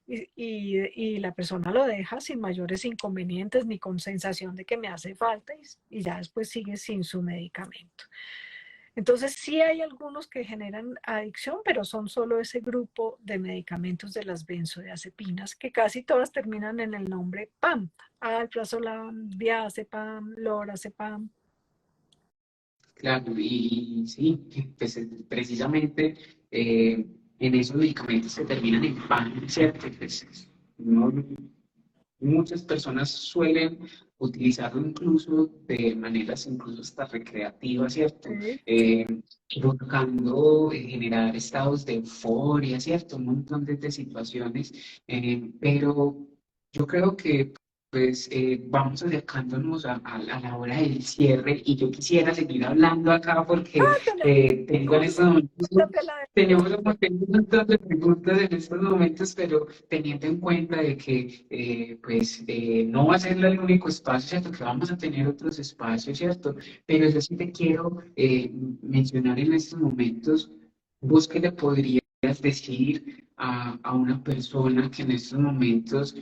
Y la persona lo deja sin mayores inconvenientes ni con sensación de que me hace falta y ya después sigue sin su medicamento. Entonces sí hay algunos que generan adicción, pero son solo ese grupo de medicamentos de las benzodiazepinas, que casi todas terminan en el nombre PAM, alprazolam, diazepam, lorazepam. Claro, y sí, pues precisamente en esos medicamentos se terminan en pan, ¿cierto? Pues, no, muchas personas suelen utilizarlo incluso de maneras incluso hasta recreativas, ¿cierto? Sí, sí. Eh, Buscando generar estados de euforia, ¿cierto? Un montón de situaciones, pero yo creo que pues vamos acercándonos a la hora del cierre y yo quisiera seguir hablando acá porque tengo en Tenemos estos una momentos tela de tenemos juego. un montón de preguntas en estos momentos, pero teniendo en cuenta de que no va a ser el único espacio, ¿cierto? Que vamos a tener otros espacios, ¿cierto? Pero yo sí te quiero mencionar en estos momentos, vos qué le podrías decir a una persona que en estos momentos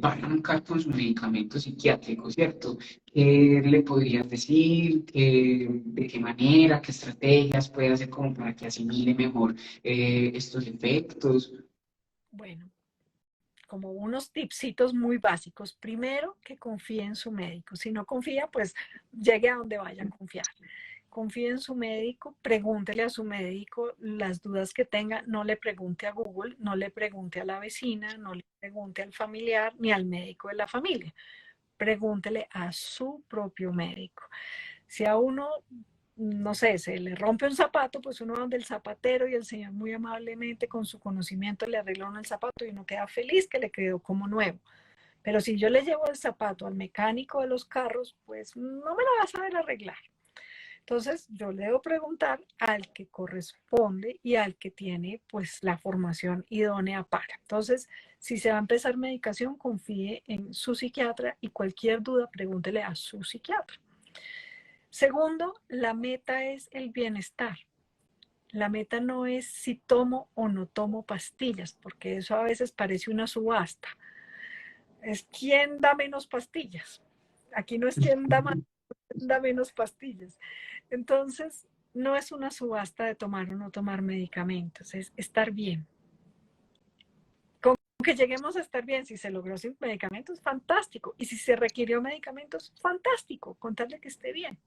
va a arrancar con su medicamento psiquiátrico, ¿cierto? ¿Qué le podrías decir? ¿De qué manera? ¿Qué estrategias puede hacer como para que asimile mejor estos efectos? Bueno, como unos tipsitos muy básicos. Primero, que confíe en su médico. Si no confía, pues llegue a donde vaya a confiar. Confíe en su médico, pregúntele a su médico las dudas que tenga, no le pregunte a Google, no le pregunte a la vecina, no le pregunte al familiar ni al médico de la familia. Pregúntele a su propio médico. Si a uno, no sé, se le rompe un zapato, pues uno va donde el zapatero y el señor muy amablemente con su conocimiento le arregla uno el zapato y uno queda feliz que le quedó como nuevo. Pero si yo le llevo el zapato al mecánico de los carros, pues no me lo va a saber arreglar. Entonces, yo le debo preguntar al que corresponde y al que tiene pues la formación idónea para. Entonces, si se va a empezar medicación, confíe en su psiquiatra y cualquier duda, pregúntele a su psiquiatra. Segundo, la meta es el bienestar. La meta no es si tomo o no tomo pastillas, porque eso a veces parece una subasta. Es quién da menos pastillas. Aquí no es quién da más, da menos pastillas. Entonces, no es una subasta de tomar o no tomar medicamentos, es estar bien. Con que lleguemos a estar bien, si se logró sin medicamentos, fantástico. Y si se requirió medicamentos, fantástico, contarle que esté bien.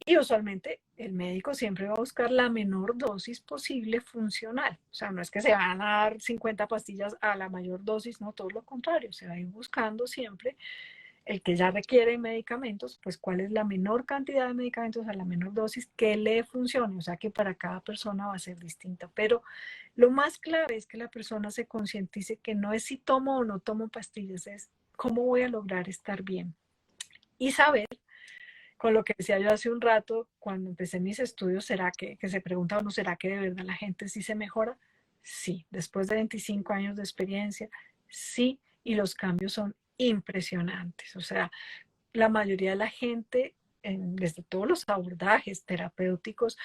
Y usualmente el médico siempre va a buscar la menor dosis posible funcional. O sea, no es que se van a dar 50 pastillas a la mayor dosis, no, todo lo contrario, se va a ir buscando siempre el que ya requiere medicamentos, pues cuál es la menor cantidad de medicamentos a la menor dosis que le funcione, o sea que para cada persona va a ser distinta. Pero lo más clave es que la persona se concientice que no es si tomo o no tomo pastillas, es cómo voy a lograr estar bien. Y saber, con lo que decía yo hace un rato, cuando empecé mis estudios, ¿será que se pregunta uno, ¿será que de verdad la gente sí se mejora? Sí, después de 25 años de experiencia, sí, y los cambios son impresionantes. O sea, la mayoría de la gente, desde todos los abordajes terapéuticos,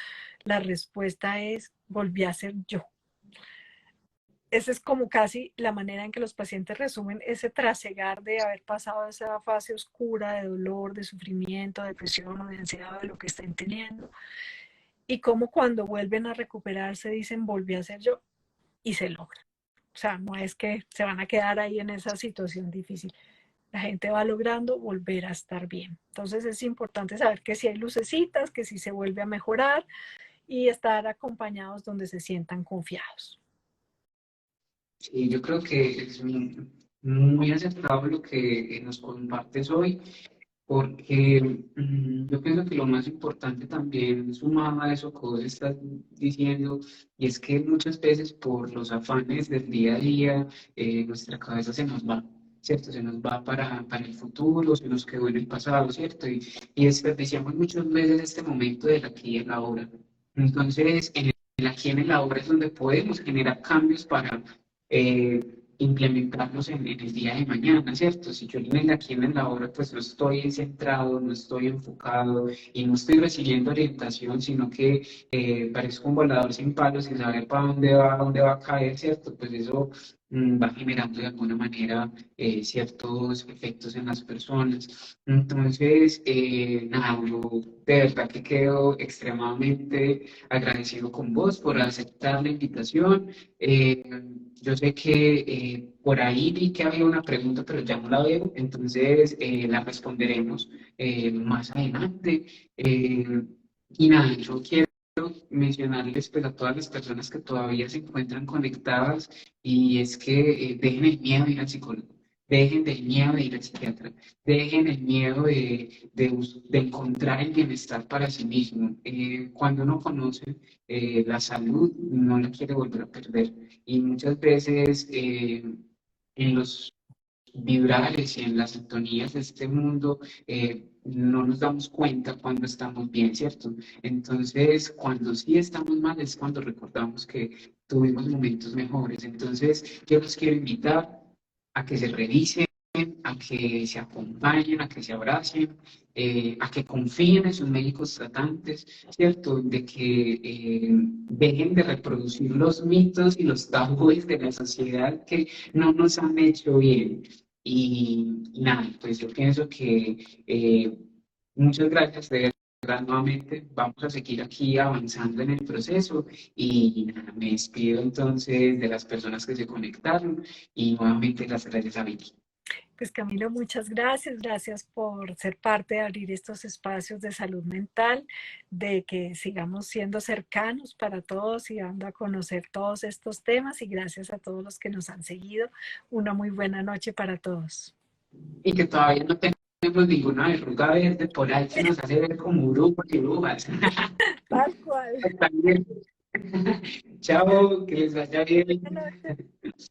la respuesta es, volví a ser yo. Esa es como casi la manera en que los pacientes resumen ese trasegar de haber pasado esa fase oscura de dolor, de sufrimiento, de depresión o de ansiedad, de lo que estén teniendo. Y cómo cuando vuelven a recuperarse dicen, volví a ser yo y se logra. O sea, no es que se van a quedar ahí en esa situación difícil. La gente va logrando volver a estar bien. Entonces es importante saber que si hay lucecitas, que si se vuelve a mejorar y estar acompañados donde se sientan confiados. Sí, yo creo que es muy acertado lo que nos compartes hoy, porque yo pienso que lo más importante también, sumado a eso que vos estás diciendo, y es que muchas veces por los afanes del día a día, nuestra cabeza se nos va, ¿cierto? Se nos va para el futuro, se nos quedó en el pasado, ¿cierto? Y desperdiciamos muchas veces este momento del aquí y el ahora. Entonces, en el aquí y en el ahora es donde podemos generar cambios para implementarlos en el día de mañana, ¿cierto? Si yo aquí en la obra pues no estoy centrado, no estoy enfocado y no estoy recibiendo orientación, sino que parezco un volador sin palos sin saber para dónde va a caer, ¿cierto? Pues eso va generando de alguna manera ciertos efectos en las personas. Entonces, nada, yo de verdad que quedo extremadamente agradecido con vos por aceptar la invitación. Eh, yo sé que por ahí vi que había una pregunta, pero ya no la veo, entonces la responderemos más adelante. Eh, y nada, yo quiero mencionarles pues, a todas las personas que todavía se encuentran conectadas y es que dejen el miedo de ir al psicólogo, dejen el miedo de ir al psiquiatra, dejen el miedo de encontrar el bienestar para sí mismo. Cuando uno conoce la salud, no la quiere volver a perder. Y muchas veces en los vibrales y en las sintonías de este mundo no nos damos cuenta cuando estamos bien, ¿cierto? Entonces, cuando sí estamos mal es cuando recordamos que tuvimos momentos mejores. Entonces, yo los quiero invitar a que se revisen, a que se acompañen, a que se abracen, a que confíen en sus médicos tratantes, ¿cierto? De que dejen de reproducir los mitos y los tabúes de la sociedad que no nos han hecho bien. Y nada, pues yo pienso que muchas gracias de verdad nuevamente. Vamos a seguir aquí avanzando en el proceso y nada, me despido entonces de las personas que se conectaron y nuevamente las gracias a Vicky. Pues Camilo, muchas gracias. Gracias por ser parte de abrir estos espacios de salud mental, de que sigamos siendo cercanos para todos y dando a conocer todos estos temas. Y gracias a todos los que nos han seguido. Una muy buena noche para todos. Y que todavía no tenemos ninguna verruga verde por ahí que nos hace ver como brujos y brujas. Tal cual. También. Chao, que les vaya bien. Buenas noches.